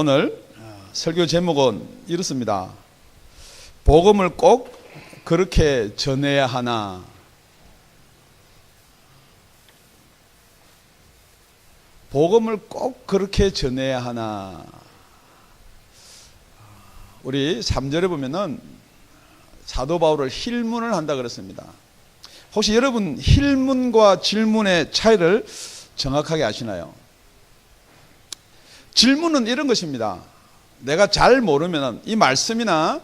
오늘 설교 제목은 이렇습니다. 복음을 꼭 그렇게 전해야 하나? 복음을 꼭 그렇게 전해야 하나? 우리 3절에 보면은 사도 바울을 힐문을 한다 그랬습니다. 혹시 여러분 힐문과 질문의 차이를 정확하게 아시나요? 질문은 이런 것입니다. 내가 잘 모르면, 이 말씀이나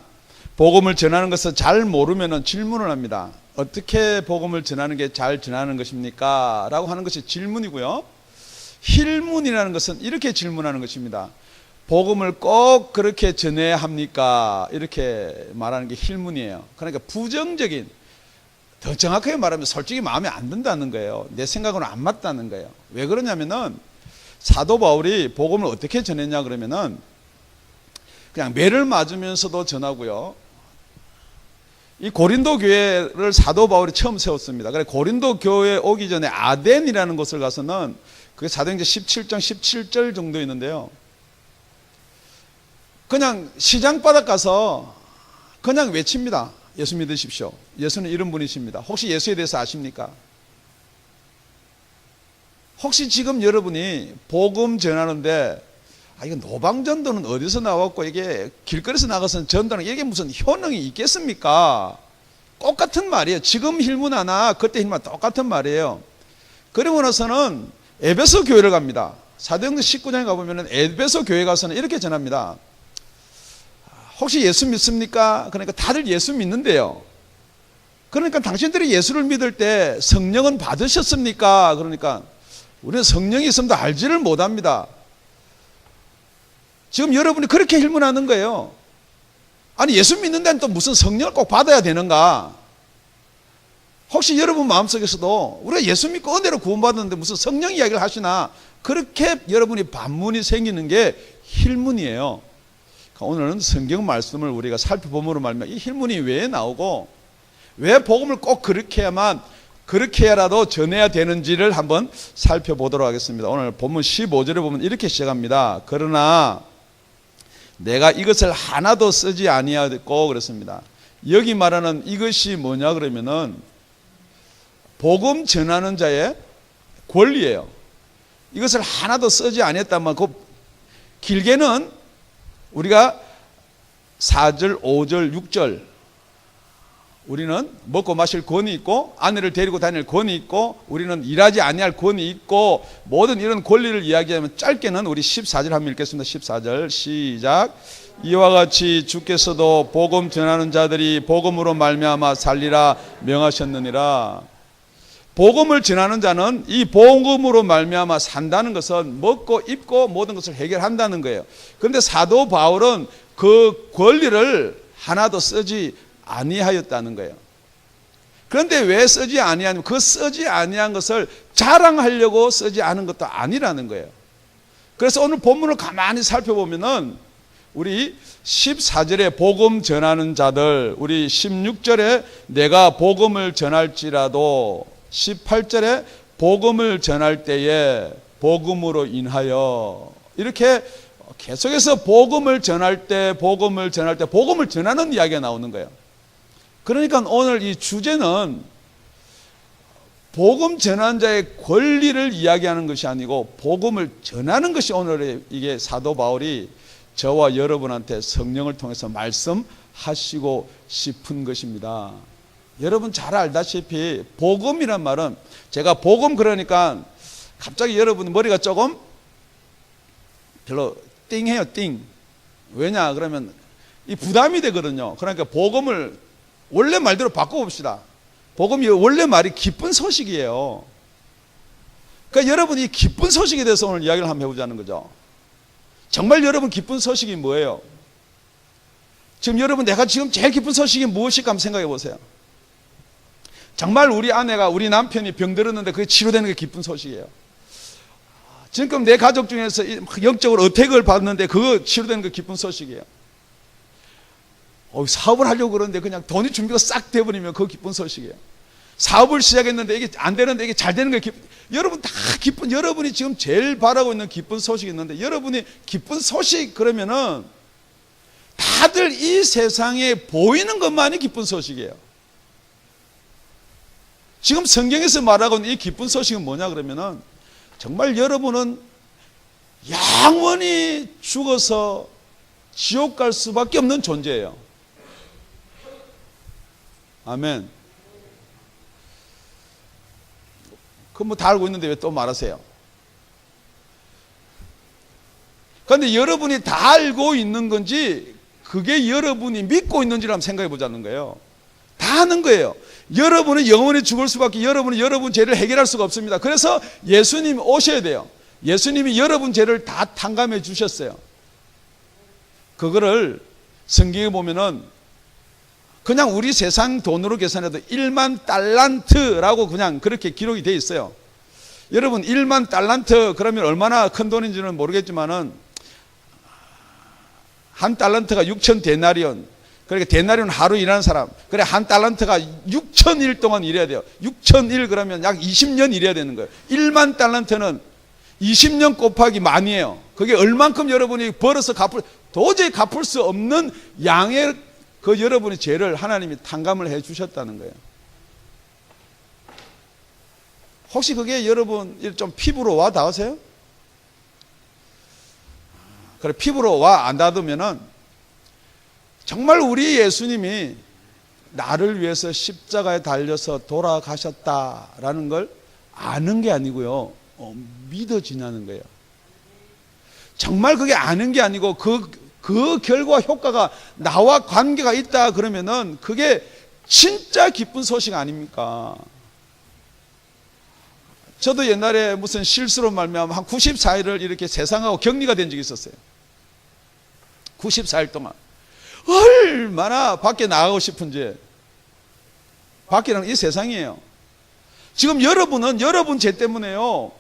복음을 전하는 것을 잘 모르면 질문을 합니다. 어떻게 복음을 전하는 게 잘 전하는 것입니까? 라고 하는 것이 질문이고요. 힐문이라는 것은 이렇게 질문하는 것입니다. 복음을 꼭 그렇게 전해야 합니까? 이렇게 말하는 게 힐문이에요. 그러니까 부정적인, 더 정확하게 말하면 솔직히 마음에 안 든다는 거예요. 내 생각으로 안 맞다는 거예요. 왜 그러냐면은 사도 바울이 복음을 어떻게 전했냐 그러면은 그냥 매를 맞으면서도 전하고요. 이 고린도 교회를 사도 바울이 처음 세웠습니다. 그래 고린도 교회에 오기 전에 아덴이라는 곳을 가서는 그게 사도행전 17장 17절 정도 있는데요. 그냥 시장바닥 가서 그냥 외칩니다. 예수 믿으십시오. 예수는 이런 분이십니다. 혹시 예수에 대해서 아십니까? 혹시 지금 여러분이 복음 전하는데 이거 노방전도는 어디서 나왔고 이게 길거리에서 나가서 전도는 이게 무슨 효능이 있겠습니까? 똑같은 말이에요. 지금 힐문 하나 그때 힐문 똑같은 말이에요. 그러고 나서는 에베소 교회를 갑니다. 사도행전 19장에 가보면 에베소 교회 가서는 이렇게 전합니다. 혹시 예수 믿습니까? 그러니까 다들 예수 믿는데요. 그러니까 당신들이 예수를 믿을 때 성령은 받으셨습니까? 그러니까 우리는 성령이 있음도 알지를 못합니다. 지금 여러분이 그렇게 힐문하는 거예요. 아니 예수 믿는 데는 또 무슨 성령을 꼭 받아야 되는가? 혹시 여러분 마음속에서도 우리가 예수 믿고 은혜로 구원받았는데 무슨 성령 이야기를 하시나? 그렇게 여러분이 반문이 생기는 게 힐문이에요. 오늘은 성경 말씀을 우리가 살펴봄으로 말미암아 이 힐문이 왜 나오고 왜 복음을 꼭 그렇게 해라도 전해야 되는지를 한번 살펴보도록 하겠습니다. 오늘 본문 15절에 보면 이렇게 시작합니다. 그러나 내가 이것을 하나도 쓰지 아니하였고 그랬습니다. 여기 말하는 이것이 뭐냐 그러면은 복음 전하는 자의 권리예요. 이것을 하나도 쓰지 아니했다면 그 길게는 우리가 4절, 5절, 6절 우리는 먹고 마실 권이 있고 아내를 데리고 다닐 권이 있고 우리는 일하지 아니할 권이 있고 모든 이런 권리를 이야기하면 짧게는 우리 14절 한번 읽겠습니다. 14절 시작. 이와 같이 주께서도 복음 전하는 자들이 복음으로 말미암아 살리라 명하셨느니라. 복음을 전하는 자는 이 복음으로 말미암아 산다는 것은 먹고 입고 모든 것을 해결한다는 거예요. 그런데 사도 바울은 그 권리를 하나도 쓰지 아니하였다는 거예요. 그런데 왜 쓰지 아니하냐면 그 쓰지 아니한 것을 자랑하려고 쓰지 않은 것도 아니라는 거예요. 그래서 오늘 본문을 가만히 살펴보면은 우리 14절에 복음 전하는 자들, 우리 16절에 내가 복음을 전할지라도 18절에 복음을 전할 때에 복음으로 인하여 이렇게 계속해서 복음을 전할 때 복음을 전하는 이야기가 나오는 거예요. 그러니까 오늘 이 주제는 복음 전하는 자의 권리를 이야기하는 것이 아니고 복음을 전하는 것이 오늘의 이게 사도 바울이 저와 여러분한테 성령을 통해서 말씀하시고 싶은 것입니다. 여러분 잘 알다시피 복음이란 말은 제가 복음 그러니까 갑자기 여러분 머리가 조금 별로 띵해요. 띵. 왜냐 그러면 이 부담이 되거든요. 그러니까 복음을 원래 말대로 바꿔봅시다. 복음이 원래 말이 기쁜 소식이에요. 그러니까 여러분 이 기쁜 소식에 대해서 오늘 이야기를 한번 해보자는 거죠. 정말 여러분 기쁜 소식이 뭐예요? 지금 여러분 내가 지금 제일 기쁜 소식이 무엇일까 한번 생각해 보세요. 정말 우리 아내가 우리 남편이 병들었는데 그게 치료되는 게 기쁜 소식이에요. 지금 내 가족 중에서 영적으로 어택을 받는데 그거 치료되는 게 기쁜 소식이에요. 사업을 하려고 그러는데 그냥 돈이 준비가 싹 돼버리면 그거 기쁜 소식이에요. 사업을 시작했는데 이게 안 되는데 이게 잘 되는 게 여러분 다 기쁜, 여러분이 지금 제일 바라고 있는 기쁜 소식이 있는데, 여러분이 기쁜 소식 그러면은 다들 이 세상에 보이는 것만이 기쁜 소식이에요. 지금 성경에서 말하고 있는 이 기쁜 소식은 뭐냐 그러면은, 정말 여러분은 영원히 죽어서 지옥 갈 수밖에 없는 존재예요. 아멘. 그건 뭐 다 알고 있는데 왜 또 말하세요? 그런데 여러분이 다 알고 있는 건지, 그게 여러분이 믿고 있는지를 한번 생각해 보자는 거예요. 다 아는 거예요. 여러분은 영원히 죽을 수밖에, 여러분은 여러분 죄를 해결할 수가 없습니다. 그래서 예수님이 오셔야 돼요. 예수님이 여러분 죄를 다 탕감해 주셨어요. 그거를 성경에 보면은 그냥 우리 세상 돈으로 계산해도 1만 달란트라고 그냥 그렇게 기록이 되어 있어요. 여러분 1만 달란트 그러면 얼마나 큰 돈인지는 모르겠지만은, 한 달란트가 6천 데나리온, 그러니까 데나리온 하루 일하는 사람, 그래 한 달란트가 6,000일 동안 일해야 돼요. 6,000일 그러면 약 20년 일해야 되는 거예요. 1만 달란트는 20년 곱하기 만이에요. 그게 얼만큼 여러분이 벌어서 도저히 갚을 수 없는 양의 그 여러분의 죄를 하나님이 탕감을 해 주셨다는 거예요. 혹시 그게 여러분 좀 피부로 와 닿으세요? 그래, 피부로 와 안 닿으면은, 정말 우리 예수님이 나를 위해서 십자가에 달려서 돌아가셨다라는 걸 아는 게 아니고요, 믿어지냐는 거예요. 정말 그게 아는 게 아니고 그 결과 효과가 나와 관계가 있다 그러면은 그게 진짜 기쁜 소식 아닙니까? 저도 옛날에 무슨 실수로 말미암아 한 94일을 이렇게 세상하고 격리가 된 적이 있었어요. 94일 동안 얼마나 밖에 나가고 싶은지. 밖에는 이 세상이에요. 지금 여러분은 여러분 죄 때문에요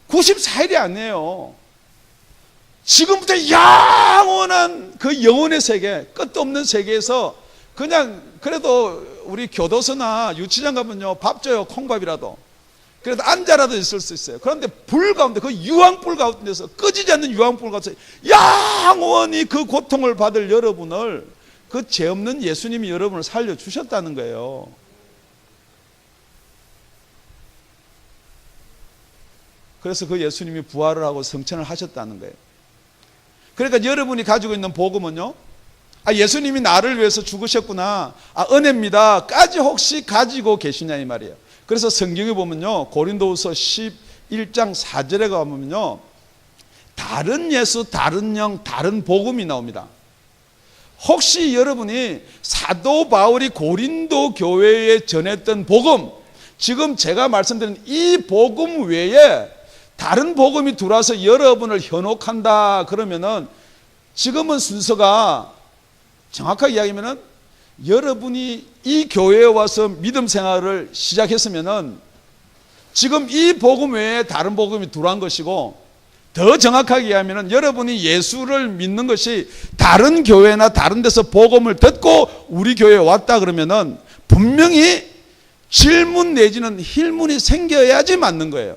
94일이 아니에요. 지금부터 영원한 그 영혼의 세계, 끝도 없는 세계에서 그냥, 그래도 우리 교도소나 유치장 가면요 밥 줘요. 콩밥이라도. 그래도 앉아라도 있을 수 있어요. 그런데 불 가운데, 그 유황불 가운데서, 꺼지지 않는 유황불 가운데서 영원히 그 고통을 받을 여러분을, 그 죄 없는 예수님이 여러분을 살려주셨다는 거예요. 그래서 그 예수님이 부활을 하고 성천을 하셨다는 거예요. 그러니까 여러분이 가지고 있는 복음은요, 예수님이 나를 위해서 죽으셨구나, 은혜입니다 까지 혹시 가지고 계시냐 이 말이에요. 그래서 성경에 보면요, 고린도후서 11장 4절에 가보면요, 다른 예수, 다른 영, 다른 복음이 나옵니다. 혹시 여러분이 사도 바울이 고린도 교회에 전했던 복음, 지금 제가 말씀드린 이 복음 외에 다른 복음이 들어와서 여러분을 현혹한다 그러면은, 지금은 순서가 정확하게 이야기하면은, 여러분이 이 교회에 와서 믿음 생활을 시작했으면은 지금 이 복음 외에 다른 복음이 들어온 것이고, 더 정확하게 이야기하면은 여러분이 예수를 믿는 것이 다른 교회나 다른 데서 복음을 듣고 우리 교회에 왔다 그러면은 분명히 질문 내지는 힐문이 생겨야지 맞는 거예요.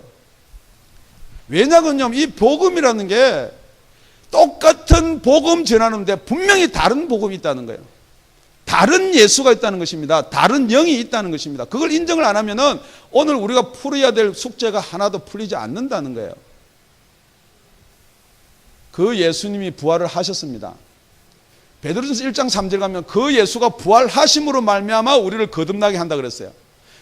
왜냐하면 이 복음이라는 게 똑같은 복음 전하는데 분명히 다른 복음이 있다는 거예요. 다른 예수가 있다는 것입니다. 다른 영이 있다는 것입니다. 그걸 인정을 안 하면은 오늘 우리가 풀어야 될 숙제가 하나도 풀리지 않는다는 거예요. 그 예수님이 부활을 하셨습니다. 베드로전서 1장 3절 가면 그 예수가 부활하심으로 말미암아 우리를 거듭나게 한다 그랬어요.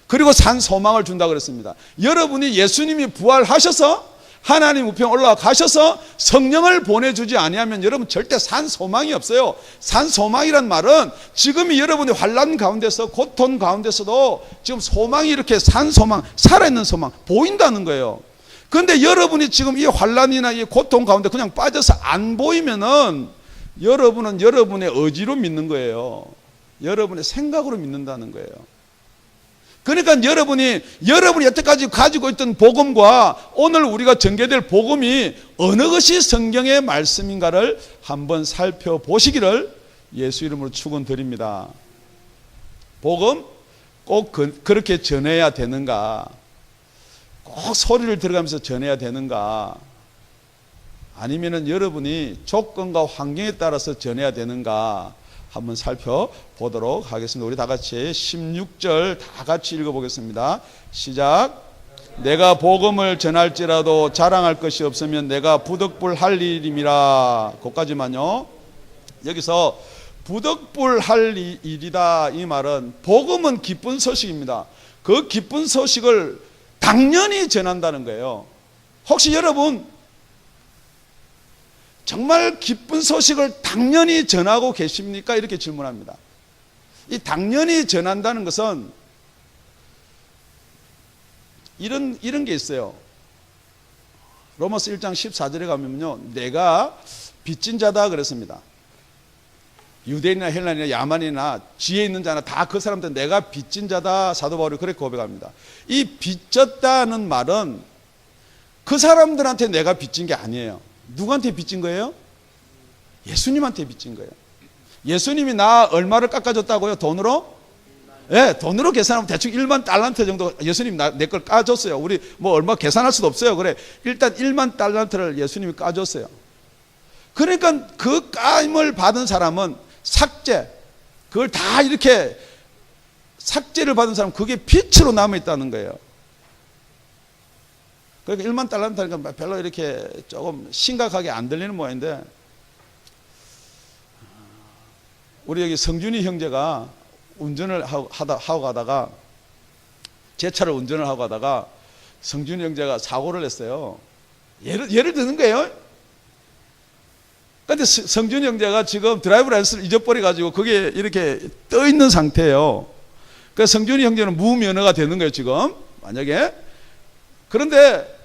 그리고 산 소망을 준다 그랬습니다. 여러분이 예수님이 부활하셔서 하나님 우편 올라가셔서 성령을 보내주지 아니하면 여러분 절대 산 소망이 없어요. 산 소망이란 말은 지금이 여러분이 환난 가운데서, 고통 가운데서도 지금 소망이 이렇게 산 소망, 살아있는 소망 보인다는 거예요. 그런데 여러분이 지금 이 환난이나 이 고통 가운데 그냥 빠져서 안 보이면은 여러분은 여러분의 의지로 믿는 거예요. 여러분의 생각으로 믿는다는 거예요. 그러니까 여러분이 여태까지 가지고 있던 복음과 오늘 우리가 전개될 복음이 어느 것이 성경의 말씀인가를 한번 살펴보시기를 예수 이름으로 축원드립니다. 복음 꼭 그렇게 전해야 되는가? 꼭 소리를 들어가면서 전해야 되는가? 아니면은 여러분이 조건과 환경에 따라서 전해야 되는가? 한번 살펴보도록 하겠습니다. 우리 다 같이 16절 다 같이 읽어보겠습니다. 시작. 내가 복음을 전할지라도 자랑할 것이 없으면 내가 부득불할 일임이라. 거기까지만요. 여기서 부득불할 일이다 이 말은 복음은 기쁜 소식입니다. 그 기쁜 소식을 당연히 전한다는 거예요. 혹시 여러분 정말 기쁜 소식을 당연히 전하고 계십니까? 이렇게 질문합니다. 이 당연히 전한다는 것은 이런 게 있어요. 로마서 1장 14절에 가면요, 내가 빚진 자다 그랬습니다. 유대인이나 헬라인이나 야만이나 지혜 있는 자나 다 그 사람들 내가 빚진 자다, 사도 바울이 그렇게 고백합니다. 이 빚졌다는 말은 그 사람들한테 내가 빚진 게 아니에요. 누구한테 빚진 거예요? 예수님한테 빚진 거예요. 예수님이 나 얼마를 깎아줬다고요? 돈으로? 예, 돈으로 계산하면 대충 1만 달란트 정도 예수님이 내 걸 까줬어요. 우리 뭐 얼마 계산할 수도 없어요. 그래, 일단 1만 달란트를 예수님이 까줬어요. 그러니까 그 까임을 받은 사람은 삭제, 그걸 다 이렇게 삭제를 받은 사람은 그게 빛으로 남아있다는 거예요. 그러니까 1만 달란트니까 별로 이렇게 조금 심각하게 안 들리는 모양인데, 우리 여기 성준이 형제가 운전을 하고 가다가, 제 차를 운전을 하고 가다가 성준이 형제가 사고를 했어요. 예를 드는 거예요. 그런데 성준이 형제가 지금 드라이브 라이센스를 잊어버려가지고 그게 이렇게 떠 있는 상태예요. 그래서 성준이 형제는 무면허가 되는 거예요, 지금. 만약에. 그런데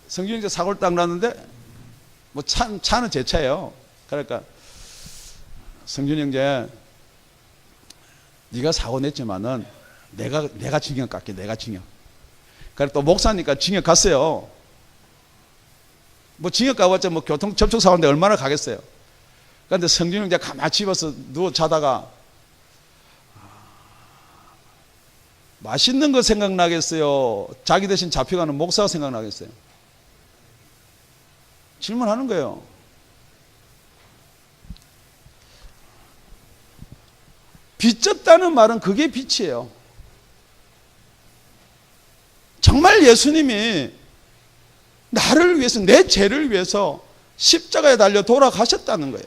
성준이 형제 사고를 딱 났는데, 뭐 차는 제 차예요. 그러니까 성준이 형제, 네가 사고 냈지만은 내가 징역 갈게, 내가 징역. 그래 또 목사니까 징역 갔어요. 뭐 징역 가봤자 뭐 교통 접촉 사고인데 얼마나 가겠어요. 그런데 성준이 형제 가만히 집어서 누워 자다가 맛있는 거 생각나겠어요? 자기 대신 잡혀가는 목사가 생각나겠어요? 질문하는 거예요. 빚졌다는 말은 그게 빛이에요. 정말 예수님이 나를 위해서, 내 죄를 위해서 십자가에 달려 돌아가셨다는 거예요.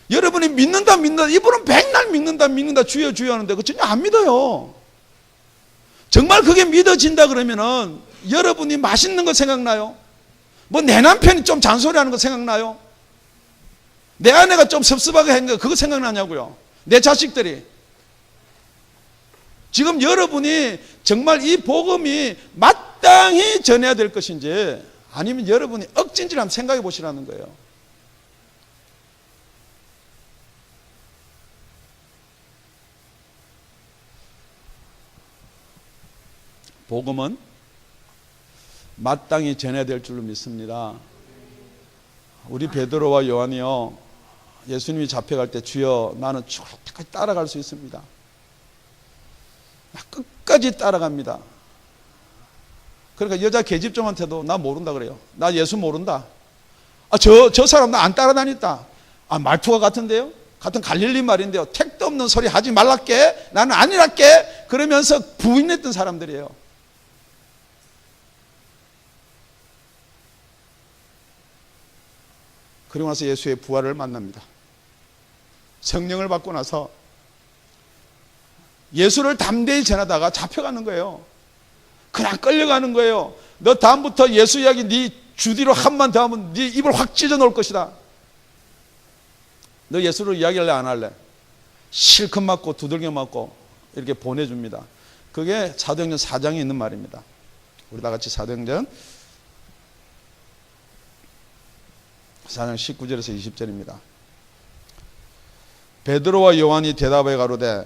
여러분이 믿는다 이분은 백날 믿는다 주여 주여 하는데 그거 전혀 안 믿어요. 정말 그게 믿어진다 그러면은 여러분이 맛있는 거 생각나요? 뭐 내 남편이 좀 잔소리하는 거 생각나요? 내 아내가 좀 섭섭하게 한 거 그거 생각나냐고요? 내 자식들이. 지금 여러분이 정말 이 복음이 마땅히 전해야 될 것인지 아니면 여러분이 억진질 한번 생각해 보시라는 거예요. 복음은 마땅히 전해야 될 줄로 믿습니다. 우리 베드로와 요한이요, 예수님이 잡혀갈 때 주여 나는 죽을 때까지 따라갈 수 있습니다. 끝까지 따라갑니다. 그러니까 여자 계집종한테도 나 모른다 그래요. 나 예수 모른다. 저 사람 나 안 따라다녔다. 말투가 같은데요? 같은 갈릴리 말인데요. 택도 없는 소리 하지 말랄게. 나는 아니랄게. 그러면서 부인했던 사람들이에요. 그리고 나서 예수의 부활을 만납니다. 성령을 받고 나서 예수를 담대히 전하다가 잡혀가는 거예요. 그냥 끌려가는 거예요. 너 다음부터 예수 이야기 네 주뒤로 한번 더 하면 네 입을 확 찢어 놓을 것이다. 너 예수를 이야기할래 안 할래? 실컷 맞고 두들겨 맞고 이렇게 보내줍니다. 그게 사도행전 4장에 있는 말입니다. 우리 다 같이 사도행전 4장 19절에서 20절입니다. 베드로와 요한이 대답하여 가로되,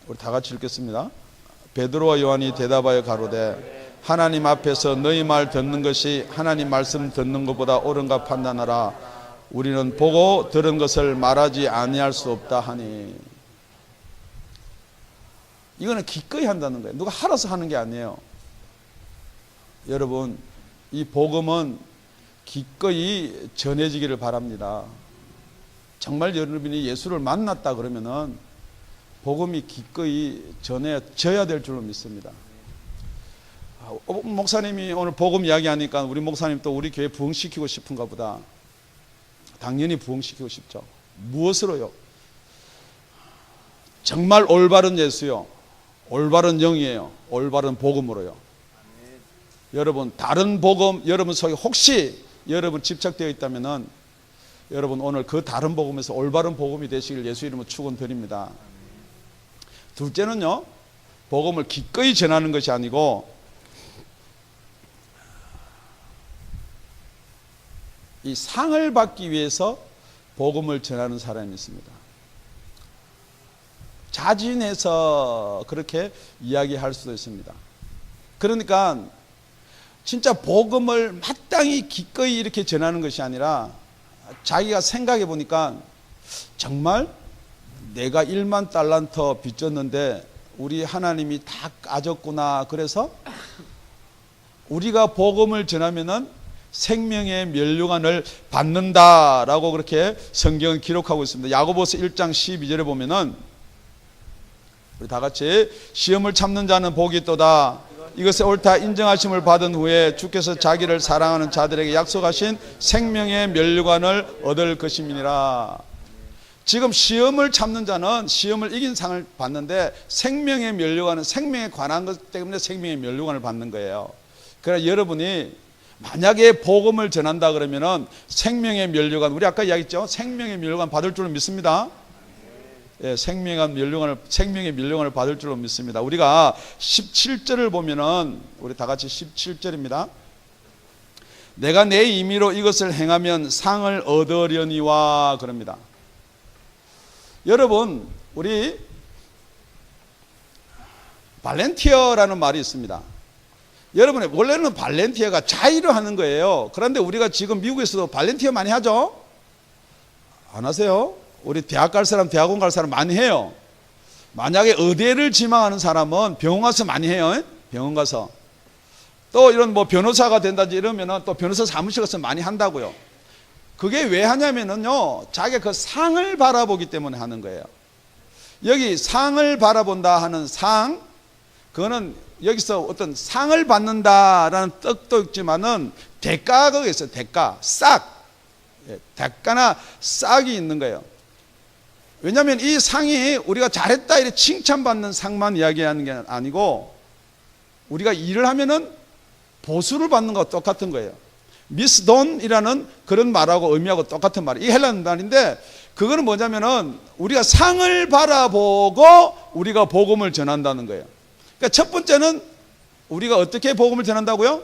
우리 다 같이 읽겠습니다. 베드로와 요한이 대답하여 가로되 하나님 앞에서 너희 말 듣는 것이 하나님 말씀 듣는 것보다 옳은가 판단하라. 우리는 보고 들은 것을 말하지 아니할 수 없다 하니. 이거는 기꺼이 한다는 거예요. 누가 하라서 하는 게 아니에요. 여러분, 이 복음은 기꺼이 전해지기를 바랍니다. 정말 여러분이 예수를 만났다 그러면은 복음이 기꺼이 전해져야 될 줄로 믿습니다. 목사님이 오늘 복음 이야기하니까 우리 목사님 또 우리 교회 부흥시키고 싶은가 보다. 당연히 부흥시키고 싶죠. 무엇으로요? 정말 올바른 예수요, 올바른 영이에요. 올바른 복음으로요. 여러분, 다른 복음 여러분 속에 혹시 여러분 집착되어 있다면은 여러분 오늘 그 다른 복음에서 올바른 복음이 되시길 예수 이름으로 축원드립니다. 둘째는요, 복음을 기꺼이 전하는 것이 아니고 이 상을 받기 위해서 복음을 전하는 사람이 있습니다. 자진해서 그렇게 이야기할 수도 있습니다. 그러니까 진짜 복음을 마땅히 기꺼이 이렇게 전하는 것이 아니라 자기가 생각해 보니까 정말 내가 1만 달란트 빚졌는데 우리 하나님이 다 까졌구나. 그래서 우리가 복음을 전하면은 생명의 면류관을 받는다라고 그렇게 성경은 기록하고 있습니다. 야고보서 1장 12절에 보면은 우리 다 같이 시험을 참는 자는 복이 있도다. 이것에 옳다 인정하심을 받은 후에 주께서 자기를 사랑하는 자들에게 약속하신 생명의 면류관을 얻을 것임이니라. 지금 시험을 참는 자는 시험을 이긴 상을 받는데 생명의 면류관은 생명에 관한 것 때문에 생명의 면류관을 받는 거예요. 그래서 여러분이 만약에 복음을 전한다 그러면은 생명의 면류관, 우리 아까 이야기했죠? 생명의 면류관 받을 줄로 믿습니다. 예, 생명의 면류관을 받을 줄로 믿습니다. 우리가 17절을 보면은 우리 다 같이 17절입니다. 내가 내 임의로 이것을 행하면 상을 얻으려니와 그럽니다. 여러분, 우리 발렌티어라는 말이 있습니다. 여러분, 원래는 발렌티어가 자의로 하는 거예요. 그런데 우리가 지금 미국에서도 발렌티어 많이 하죠? 안 하세요? 우리 대학 갈 사람, 대학원 갈 사람 많이 해요. 만약에 의대를 지망하는 사람은 병원 가서 많이 해요. 병원 가서. 또 이런 뭐 변호사가 된다든지 이러면은 또 변호사 사무실 가서 많이 한다고요. 그게 왜 하냐면은요, 자기가 그 상을 바라보기 때문에 하는 거예요. 여기 상을 바라본다 하는 상, 그거는 여기서 어떤 상을 받는다라는 뜻도 있지만은 대가가 있어요. 대가, 싹. 대가나 싹이 있는 거예요. 왜냐하면 이 상이 우리가 잘했다 이렇게 칭찬받는 상만 이야기하는 게 아니고 우리가 일을 하면은 보수를 받는 것과 똑같은 거예요. 미스돈이라는 그런 말하고 의미하고 똑같은 말이에요. 이 헬란 말인데 그거는 뭐냐면은 우리가 상을 바라보고 우리가 복음을 전한다는 거예요. 그러니까 첫 번째는 우리가 어떻게 복음을 전한다고요?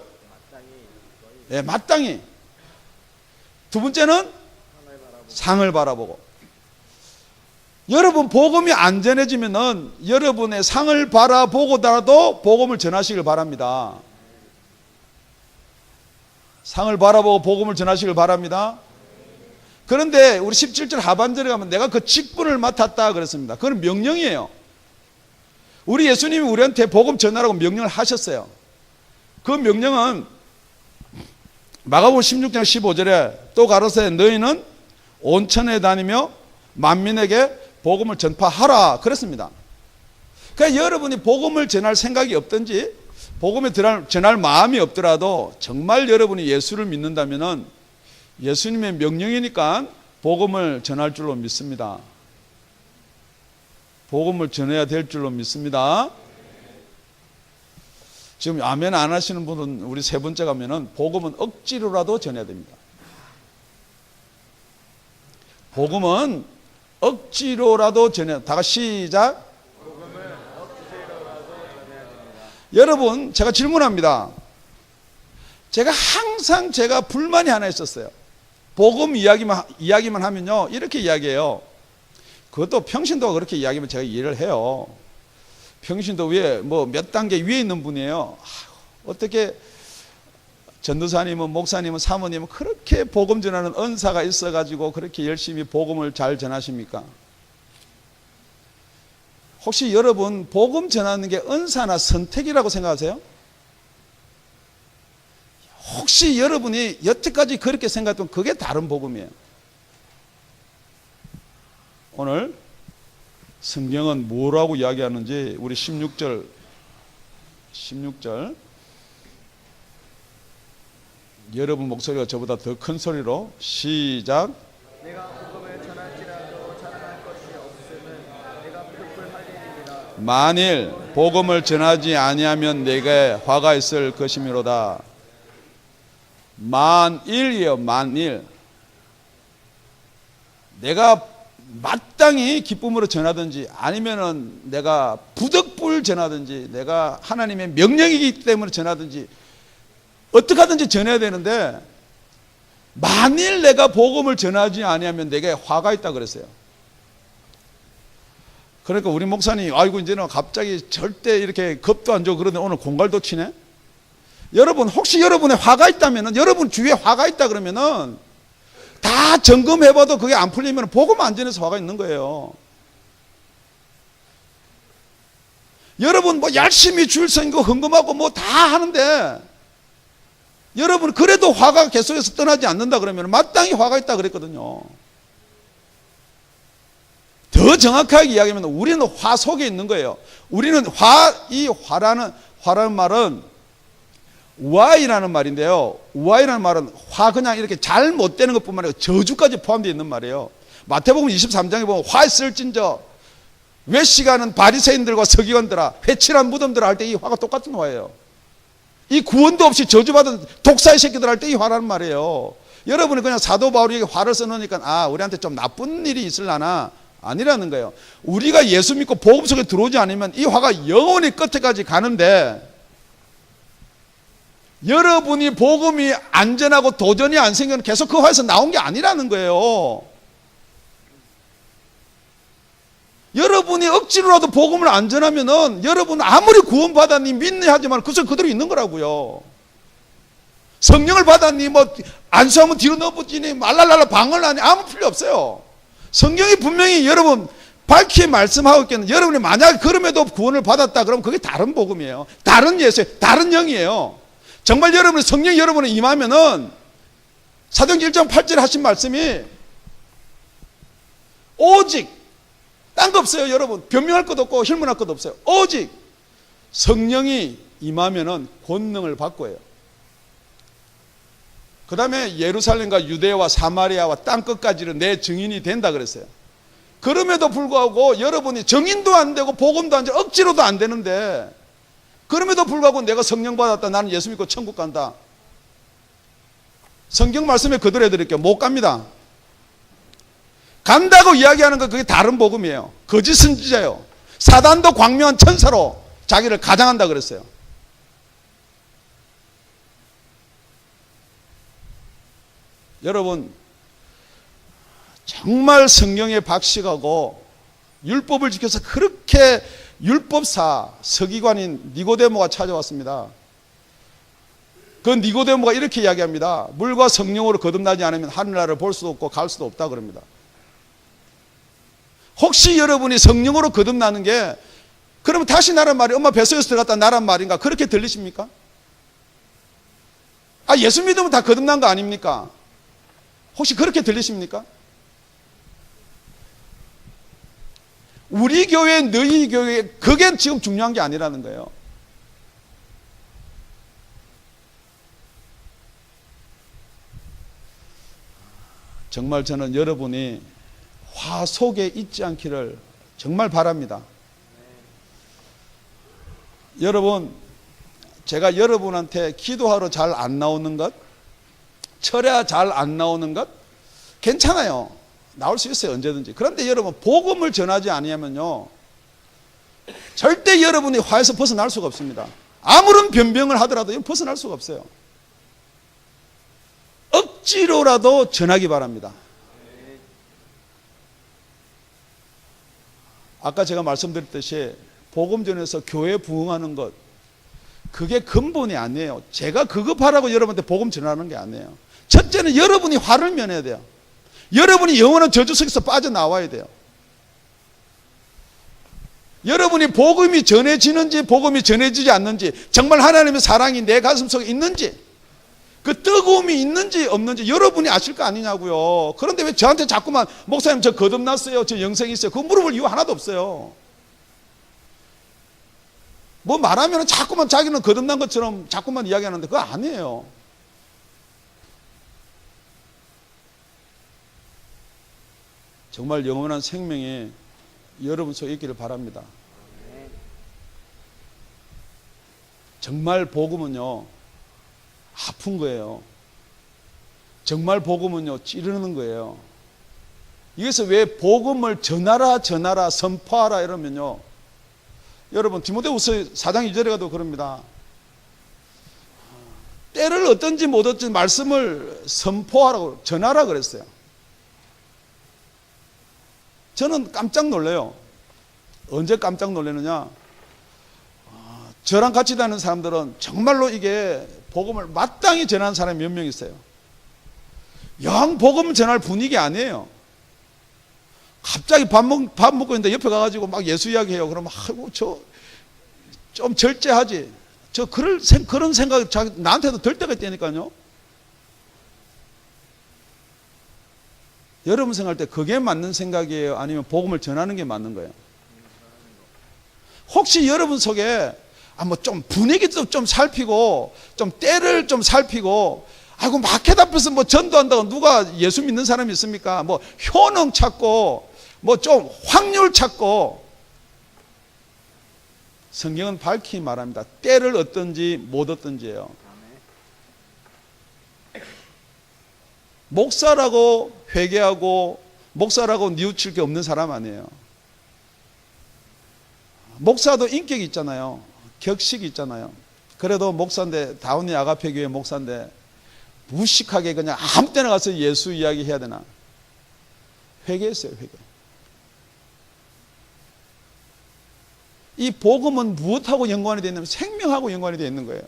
네, 마땅히. 두 번째는 상을 바라보고. 여러분 복음이 안 전해지면은 여러분의 상을 바라보고라도 복음을 전하시길 바랍니다. 상을 바라보고 복음을 전하시길 바랍니다. 그런데 우리 17절 하반절에 가면 내가 그 직분을 맡았다 그랬습니다. 그건 명령이에요. 우리 예수님이 우리한테 복음 전하라고 명령을 하셨어요. 그 명령은 마가복음 16장 15절에 또 가로되 너희는 온 천에 다니며 만민에게 복음을 전파하라 그랬습니다. 그러니까 여러분이 복음을 전할 생각이 없든지 복음을 전할 마음이 없더라도 정말 여러분이 예수를 믿는다면은 예수님의 명령이니까 복음을 전할 줄로 믿습니다. 복음을 전해야 될 줄로 믿습니다. 지금 아멘 안 하시는 분은 우리 세 번째 가면은 복음은 억지로라도 전해야 됩니다. 복음은 억지로라도 전해야. 다 같이 시작. 복음은 억지로라도 전해야 됩니다. 여러분, 제가 질문합니다. 제가 항상 불만이 하나 있었어요. 복음 이야기만 하면요 이렇게 이야기해요. 그것도 평신도가 그렇게 이야기하면 제가 이해를 해요. 평신도 위에 뭐 몇 단계 위에 있는 분이에요. 어떻게 전도사님은 목사님은 사모님은 그렇게 복음 전하는 은사가 있어가지고 그렇게 열심히 복음을 잘 전하십니까? 혹시 여러분 복음 전하는 게 은사나 선택이라고 생각하세요? 혹시 여러분이 여태까지 그렇게 생각했던 그게 다른 복음이에요. 오늘 성경은 뭐라고 이야기하는지 우리 16절 여러분 목소리가 저보다 더 큰 소리로 시작. 내가 복음을 전할지라도 자랑할 것이 없음은 내가 무릎을 할리리라. 만일 복음을 전하지 아니하면 내게 화가 있을 것이미로다. 만일이요, 만일. 내가 마땅히 기쁨으로 전하든지 아니면은 내가 부득불 전하든지 내가 하나님의 명령이기 때문에 전하든지 어떻게 하든지 전해야 되는데 만일 내가 복음을 전하지 아니하면 내게 화가 있다 그랬어요. 그러니까 우리 목사님 아이고 이제는 갑자기 절대 이렇게 겁도 안 주고 그러는데 오늘 공갈도 치네. 여러분 혹시 여러분의 화가 있다면은 여러분 주위에 화가 있다 그러면은 다 점검해봐도 그게 안 풀리면 복음 안 전해서 화가 있는 거예요. 여러분 뭐 열심히 줄 서고 헌금하고 뭐 다 하는데 여러분 그래도 화가 계속해서 떠나지 않는다 그러면 마땅히 화가 있다 그랬거든요. 더 정확하게 이야기하면 우리는 화 속에 있는 거예요. 우리는 이 화라는 말은 우아이라는 말인데요. 우아이라는 말은 화 그냥 이렇게 잘 못 되는 것뿐만 아니라 저주까지 포함되어 있는 말이에요. 마태복음 23장에 보면 화 있을진저 왜 시간은 바리새인들과 서기관들아 회칠한 무덤들아 할 때 이 화가 똑같은 화예요. 이 구원도 없이 저주받은 독사의 새끼들 할 때 이 화라는 말이에요. 여러분이 그냥 사도 바울에게 화를 써놓으니까 우리한테 좀 나쁜 일이 있을라나 아니라는 거예요. 우리가 예수 믿고 복음 속에 들어오지 않으면 이 화가 영원히 끝에까지 가는데 여러분이 복음이 안전하고 도전이 안 생기면 계속 그 화에서 나온 게 아니라는 거예요. 여러분이 억지로라도 복음을 안 전하면은 여러분 아무리 구원받았니 믿니 하지만 그 소리 그대로 있는 거라고요. 성령을 받았니 뭐 안수하면 뒤로 넘어지니 말랄랄라 방언을 하니 아무 필요 없어요. 성경이 분명히 여러분 밝히 말씀하고 있겠는데 여러분이 만약에 그럼에도 구원을 받았다 그러면 그게 다른 복음이에요. 다른 예수예요. 다른 영이에요. 정말 여러분이 성령이 여러분에 임하면은 사도행전 1장 8절에 하신 말씀이 오직 딴 거 없어요. 여러분 변명할 것도 없고 힐문할 것도 없어요. 오직 성령이 임하면은 권능을 받고 해요. 그 다음에 예루살렘과 유대와 사마리아와 땅끝까지는 내 증인이 된다 그랬어요. 그럼에도 불구하고 여러분이 증인도 안 되고 복음도 안 되고 억지로도 안 되는데 그럼에도 불구하고 내가 성령 받았다 나는 예수 믿고 천국 간다. 성경 말씀에 그대로 해드릴게요. 못 갑니다. 간다고 이야기하는 건 그게 다른 복음이에요. 거짓 선지자예요. 사단도 광명한 천사로 자기를 가장한다 그랬어요. 여러분 정말 성경에 박식하고 율법을 지켜서 그렇게 율법사 서기관인 니고데모가 찾아왔습니다. 그 니고데모가 이렇게 이야기합니다. 물과 성령으로 거듭나지 않으면 하늘나라를 볼 수도 없고 갈 수도 없다 그럽니다. 혹시 여러분이 성령으로 거듭나는 게 그러면 다시 나란 말이 엄마 뱃속에서 들어갔다 나란 말인가 그렇게 들리십니까? 예수 믿으면 다 거듭난 거 아닙니까? 혹시 그렇게 들리십니까? 우리 교회, 너희 교회, 그게 지금 중요한 게 아니라는 거예요. 정말 저는 여러분이 화 속에 있지 않기를 정말 바랍니다. 여러분, 제가 여러분한테 기도하러 잘 안 나오는 것, 철야 잘 안 나오는 것, 괜찮아요. 나올 수 있어요. 언제든지. 그런데 여러분 복음을 전하지 아니하면요 절대 여러분이 화에서 벗어날 수가 없습니다. 아무런 변명을 하더라도 벗어날 수가 없어요. 억지로라도 전하기 바랍니다. 아까 제가 말씀드렸듯이 복음 전해서 교회 부흥하는 것 그게 근본이 아니에요. 제가 그거 바라고 여러분한테 복음 전하는 게 아니에요. 첫째는 여러분이 화를 면해야 돼요. 여러분이 영원한 저주 속에서 빠져나와야 돼요. 여러분이 복음이 전해지는지 복음이 전해지지 않는지, 정말 하나님의 사랑이 내 가슴속에 있는지, 그 뜨거움이 있는지 없는지 여러분이 아실 거 아니냐고요. 그런데 왜 저한테 자꾸만 목사님 저 거듭났어요, 저 영생이 있어요, 그거 물어볼 이유 하나도 없어요. 뭐 말하면 자꾸만 자기는 거듭난 것처럼 자꾸만 이야기하는데 그거 아니에요. 정말 영원한 생명이 여러분 속에 있기를 바랍니다. 정말 복음은요, 아픈 거예요. 정말 복음은요, 찌르는 거예요. 이것을 왜 복음을 전하라 전하라 선포하라 이러면요, 여러분 디모데후서 4장 2절에 가도 그럽니다. 때를 어떤지 못 어떤지 말씀을 선포하라고, 전하라 그랬어요. 저는 깜짝 놀래요. 언제 깜짝 놀라느냐, 저랑 같이 다니는 사람들은 정말로 이게 복음을 마땅히 전하는 사람이 몇 명 있어요. 영 복음 전할 분위기 아니에요. 갑자기 밥 먹고 있는데 옆에 가가지고 막 예수 이야기해요. 그러면 아이고 저 좀 절제하지. 저 그런 생각 나한테도 들 때가 있다니까요. 여러분 생각할 때 그게 맞는 생각이에요? 아니면 복음을 전하는 게 맞는 거예요? 혹시 여러분 속에 뭐 좀 분위기도 좀 살피고 좀 때를 좀 살피고, 아이고 마켓 앞에서 뭐 전도한다고 누가 예수 믿는 사람이 있습니까? 뭐 효능 찾고 뭐 좀 확률 찾고. 성경은 밝히 말합니다. 때를 어떤지 못 어떤지예요. 목사라고 회개하고 목사라고 뉘우칠 게 없는 사람 아니에요. 목사도 인격이 있잖아요. 격식이 있잖아요. 그래도 목사인데, 다운이 아가페 교회 목사인데 무식하게 그냥 아무 때나 가서 예수 이야기 해야 되나? 회개했어요, 회개. 이 복음은 무엇하고 연관이 되어 있냐면 생명하고 연관이 되어 있는 거예요.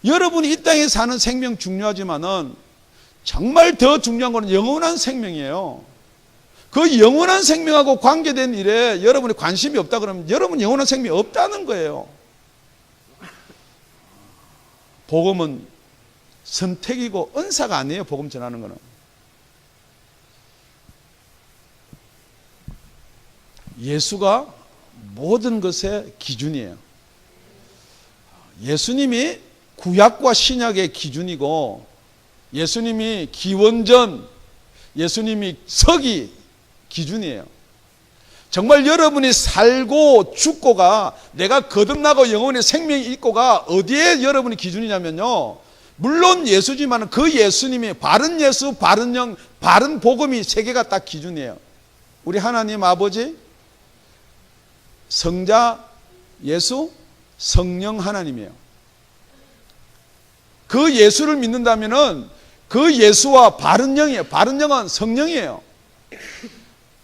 여러분이 이 땅에 사는 생명 중요하지만은 정말 더 중요한 것은 영원한 생명이에요. 그 영원한 생명하고 관계된 일에 여러분이 관심이 없다 그러면 여러분 영원한 생명이 없다는 거예요. 복음은 선택이고 은사가 아니에요. 복음 전하는 거는. 예수가 모든 것의 기준이에요. 예수님이 구약과 신약의 기준이고, 예수님이 기원전, 예수님이 서기 기준이에요. 정말 여러분이 살고 죽고가, 내가 거듭나고 영혼의 생명이 있고가 어디에 여러분이 기준이냐면요, 물론 예수지만 그 예수님이 바른 예수, 바른 영, 바른 복음이 세 개가 딱 기준이에요. 우리 하나님 아버지, 성자 예수, 성령 하나님이에요. 그 예수를 믿는다면은 그 예수와 바른 영이에요. 바른 영은 성령이에요.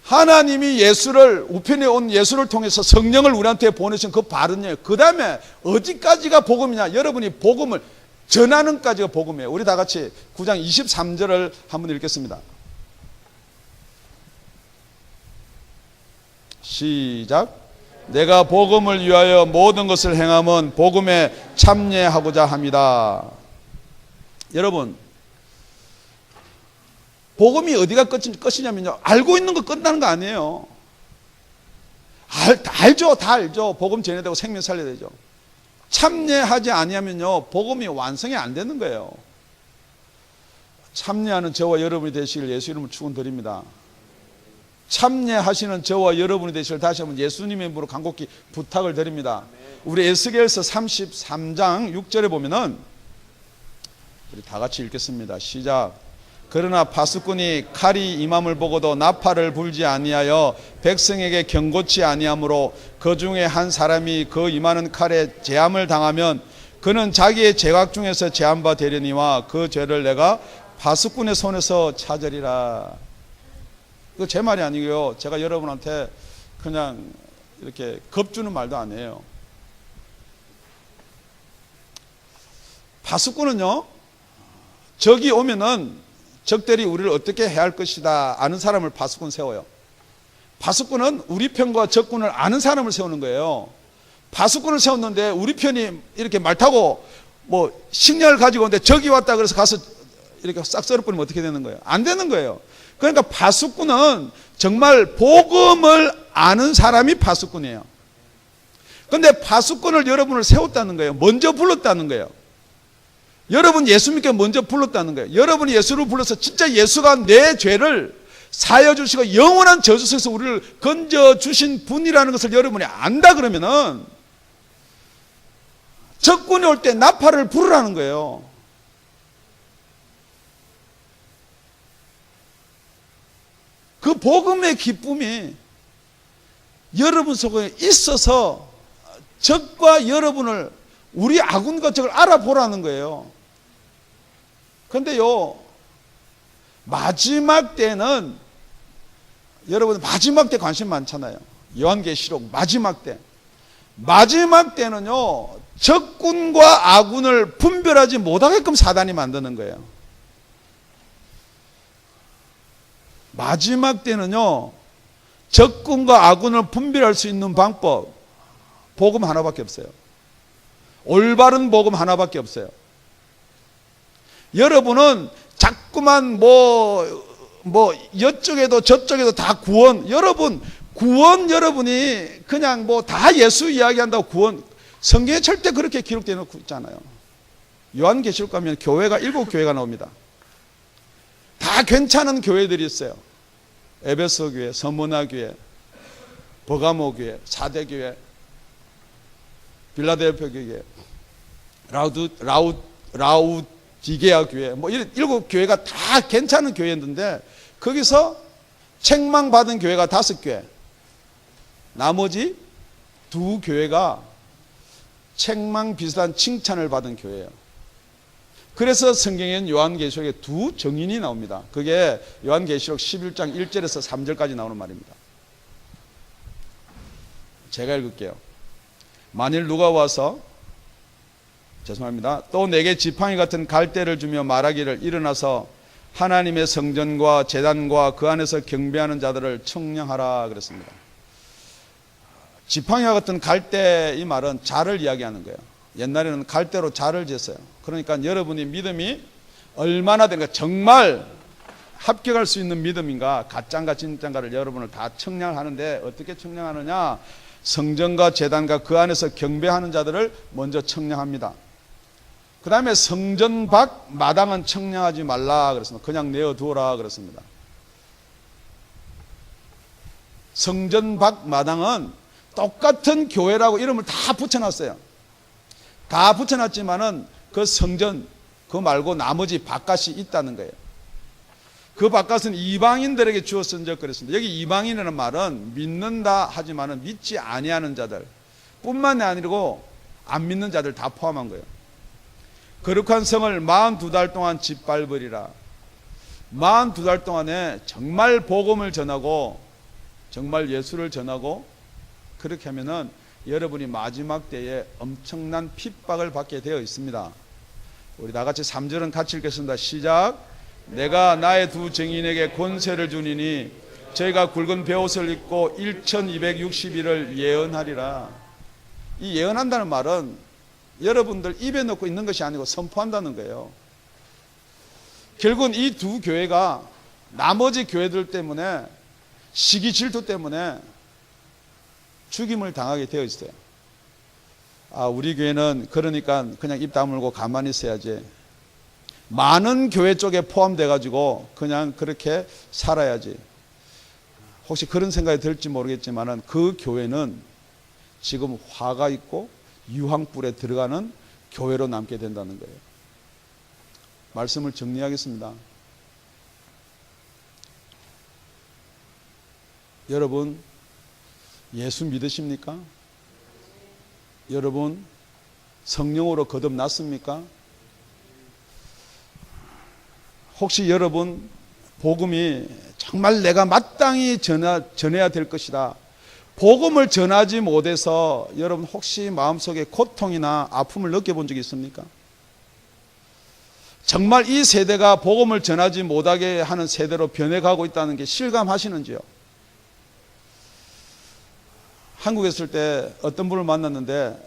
하나님이 예수를, 우편에 온 예수를 통해서 성령을 우리한테 보내신 그 바른 영. 그 다음에 어디까지가 복음이냐? 여러분이 복음을 전하는 까지가 복음이에요. 우리 다 같이 9장 23절을 한번 읽겠습니다. 시작. 내가 복음을 위하여 모든 것을 행함은 복음에 참여하고자 합니다. 여러분, 복음이 어디가 끝이냐면요, 알고 있는 거 끝나는 거 아니에요. 알죠. 다 알죠. 복음 전해야 되고 생명 살려야 되죠. 참여하지 아니하면요, 복음이 완성이 안 되는 거예요. 참여하는 저와 여러분이 되시길 예수 이름으로 축원드립니다. 참여하시는 저와 여러분이 되시길 다시 한번 예수님의 이름으로 간곡히 부탁을 드립니다. 우리 에스겔서 33장 6절에 보면은, 우리 다 같이 읽겠습니다. 시작. 그러나 파수꾼이 칼이 임함을 보고도 나팔을 불지 아니하여 백성에게 경고치 아니하므로 그 중에 한 사람이 그 임하는 칼에 재함을 당하면 그는 자기의 죄악 중에서 재한 바 되려니와 그 죄를 내가 파수꾼의 손에서 찾으리라. 이거 제 말이 아니고요, 제가 여러분한테 그냥 이렇게 겁주는 말도 아니에요. 파수꾼은요, 적이 오면은 적들이 우리를 어떻게 해야 할 것이다 아는 사람을 파수꾼 세워요. 파수꾼은 우리 편과 적군을 아는 사람을 세우는 거예요. 파수꾼을 세웠는데 우리 편이 이렇게 말 타고 뭐 식량을 가지고 오는데 적이 왔다 그래서 가서 이렇게 싹 썰어버리면 어떻게 되는 거예요? 안 되는 거예요. 그러니까 파수꾼은 정말 복음을 아는 사람이 파수꾼이에요. 그런데 파수꾼을 여러분을 세웠다는 거예요. 먼저 불렀다는 거예요. 여러분 예수 믿게 먼저 불렀다는 거예요. 여러분이 예수를 불러서 진짜 예수가 내 죄를 사하여 주시고 영원한 저주 속에서 우리를 건져 주신 분이라는 것을 여러분이 안다 그러면은 적군이 올 때 나팔을 부르라는 거예요. 그 복음의 기쁨이 여러분 속에 있어서 적과 여러분을 우리 아군과 적을 알아보라는 거예요. 그런데요, 마지막 때는 여러분 마지막 때 관심 많잖아요. 요한계시록 마지막 때. 마지막 때는요, 적군과 아군을 분별하지 못하게끔 사단이 만드는 거예요. 마지막 때는요, 적군과 아군을 분별할 수 있는 방법, 복음 하나밖에 없어요. 올바른 복음 하나밖에 없어요. 여러분은 자꾸만 이쪽에도 저쪽에도 다 구원, 여러분이 그냥 다 예수 이야기한다고 구원, 성경에 절대 그렇게 기록되어 놓고 있잖아요. 요한계시록 가면 교회가 7교회가 나옵니다. 다 괜찮은 교회들이 있어요. 에베소 교회, 서머나 교회, 버가모 교회, 사대 교회, 빌라델피아 교회, 라우디게아 교회, 이런 7교회가 다 괜찮은 교회였는데 거기서 책망받은 교회가 5교회, 나머지 2교회가 책망 비슷한 칭찬을 받은 교회예요. 그래서 성경에는 요한계시록에 2 증인이 나옵니다. 그게 요한계시록 11장 1절에서 3절까지 나오는 말입니다. 제가 읽을게요. 만일 누가 와서 죄송합니다. 또 내게 지팡이 같은 갈대를 주며 말하기를 일어나서 하나님의 성전과 제단과 그 안에서 경배하는 자들을 청량하라 그랬습니다. 지팡이와 같은 갈대, 이 말은 자를 이야기하는 거예요. 옛날에는 갈대로 자를 쟀어요. 그러니까 여러분이 믿음이 얼마나 되는가, 정말 합격할 수 있는 믿음인가, 가짜인가 진짜인가를 여러분을 다 청량하는데 어떻게 청량하느냐? 성전과 제단과 그 안에서 경배하는 자들을 먼저 청량합니다. 그 다음에 성전 밖 마당은 청량하지 말라 그랬습니다. 그냥 내어두어라 그랬습니다. 성전 밖 마당은 똑같은 교회라고 이름을 다 붙여놨어요. 다 붙여놨지만은 그 성전, 그 말고 나머지 바깥이 있다는 거예요. 그 바깥은 이방인들에게 주었은 적 그랬습니다. 여기 이방인이라는 말은 믿는다 하지만은 믿지 아니하는 자들 뿐만이 아니고 안 믿는 자들 다 포함한 거예요. 거룩한 성을 42달 동안 짓밟으리라. 42달 동안에 정말 복음을 전하고 정말 예수를 전하고 그렇게 하면은 여러분이 마지막 때에 엄청난 핍박을 받게 되어 있습니다. 우리 다같이 3절은 같이 읽겠습니다. 시작. 내가 나의 2 증인에게 권세를 주니니 저희가 굵은 베옷을 입고 1260일을 예언하리라. 이 예언한다는 말은 여러분들 입에 넣고 있는 것이 아니고 선포한다는 거예요. 결국은 이 2 교회가 나머지 교회들 때문에 시기 질투 때문에 죽임을 당하게 되어 있어요. 우리 교회는 그러니까 그냥 입 다물고 가만히 있어야지. 많은 교회 쪽에 포함돼 가지고 그냥 그렇게 살아야지. 혹시 그런 생각이 들지 모르겠지만은 그 교회는 지금 화가 있고 유황불에 들어가는 교회로 남게 된다는 거예요. 말씀을 정리하겠습니다. 여러분, 예수 믿으십니까? 여러분, 성령으로 거듭났습니까? 혹시 여러분, 복음이 정말 내가 마땅히 전해야 될 것이다. 복음을 전하지 못해서 여러분 혹시 마음속에 고통이나 아픔을 느껴본 적이 있습니까? 정말 이 세대가 복음을 전하지 못하게 하는 세대로 변해가고 있다는 게 실감하시는지요? 한국에 있을 때 어떤 분을 만났는데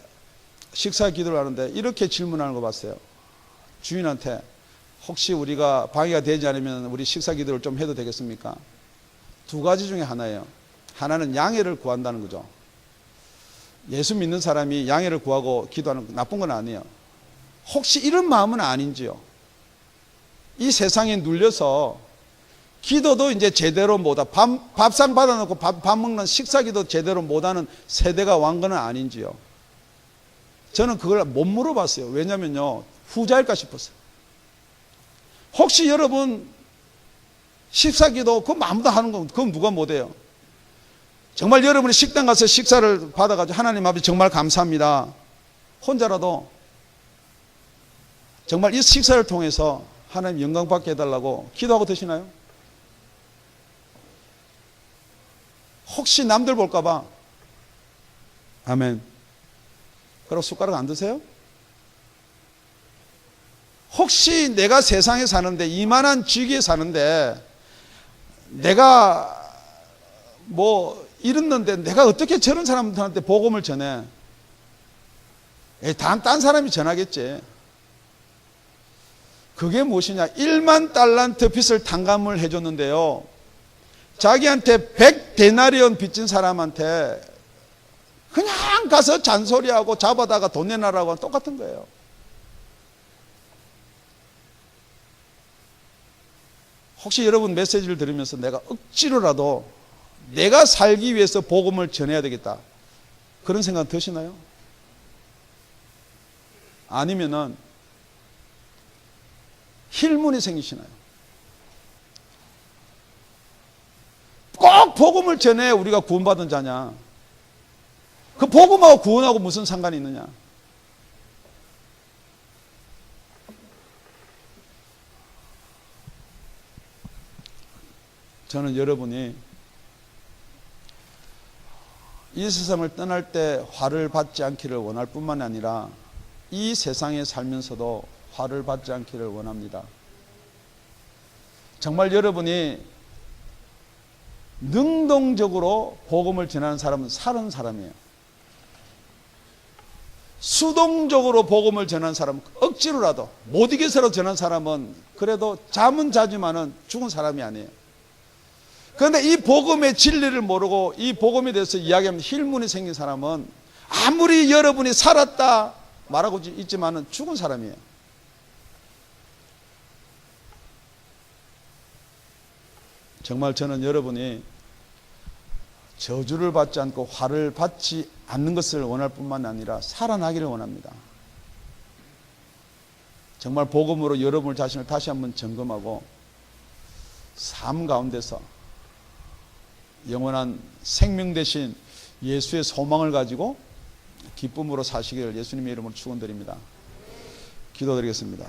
식사 기도를 하는데 이렇게 질문하는 거 봤어요. 주인한테 혹시 우리가 방해가 되지 않으면 우리 식사 기도를 좀 해도 되겠습니까? 두 가지 중에 하나예요. 하나는 양해를 구한다는 거죠. 예수 믿는 사람이 양해를 구하고 기도하는 거 나쁜 건 아니에요. 혹시 이런 마음은 아닌지요? 이 세상에 눌려서 기도도 이제 제대로 못하, 밥상 받아놓고 밥 먹는 식사기도 제대로 못하는 세대가 왕 거는 아닌지요? 저는 그걸 못 물어봤어요. 왜냐면요, 후자일까 싶었어요. 혹시 여러분 식사기도 그건 아무도 하는 건 그건 누가 못해요? 정말 여러분이 식당 가서 식사를 받아가지고 하나님 앞에 정말 감사합니다. 혼자라도 정말 이 식사를 통해서 하나님 영광 받게 해달라고 기도하고 드시나요? 혹시 남들 볼까봐 아멘. 그리고 숟가락 안 드세요? 혹시 내가 세상에 사는데 이만한 지기에 사는데 내가 뭐 이랬는데 내가 어떻게 저런 사람들한테 복음을 전해? 딴 사람이 전하겠지. 그게 무엇이냐? 1만 달란트 빚을 탕감을 해줬는데요. 자기한테 100데나리온 빚진 사람한테 그냥 가서 잔소리하고 잡아다가 돈 내놔라고 하면 똑같은 거예요. 혹시 여러분 메시지를 들으면서 내가 억지로라도 내가 살기 위해서 복음을 전해야 되겠다, 그런 생각 드시나요? 아니면은 힐문이 생기시나요? 꼭 복음을 전해 우리가 구원받은 자냐? 그 복음하고 구원하고 무슨 상관이 있느냐? 저는 여러분이 이 세상을 떠날 때 화를 받지 않기를 원할 뿐만 아니라 이 세상에 살면서도 화를 받지 않기를 원합니다. 정말 여러분이 능동적으로 복음을 전하는 사람은 살은 사람이에요. 수동적으로 복음을 전하는 사람은 억지로라도 못 이겨서라도 전하는 사람은 그래도 잠은 자지만은 죽은 사람이 아니에요. 그런데 이 복음의 진리를 모르고 이 복음에 대해서 이야기하면 힐문이 생긴 사람은 아무리 여러분이 살았다 말하고 있지만은 죽은 사람이에요. 정말 저는 여러분이 저주를 받지 않고 화를 받지 않는 것을 원할 뿐만 아니라 살아나기를 원합니다. 정말 복음으로 여러분 자신을 다시 한번 점검하고 삶 가운데서 영원한 생명 대신 예수의 소망을 가지고 기쁨으로 사시기를 예수님의 이름으로 축원드립니다. 기도드리겠습니다.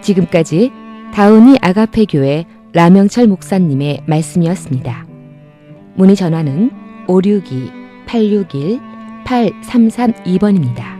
지금까지 다운이 아가페 교회 라명철 목사님의 말씀이었습니다. 문의 전화는 562-861-8332번입니다.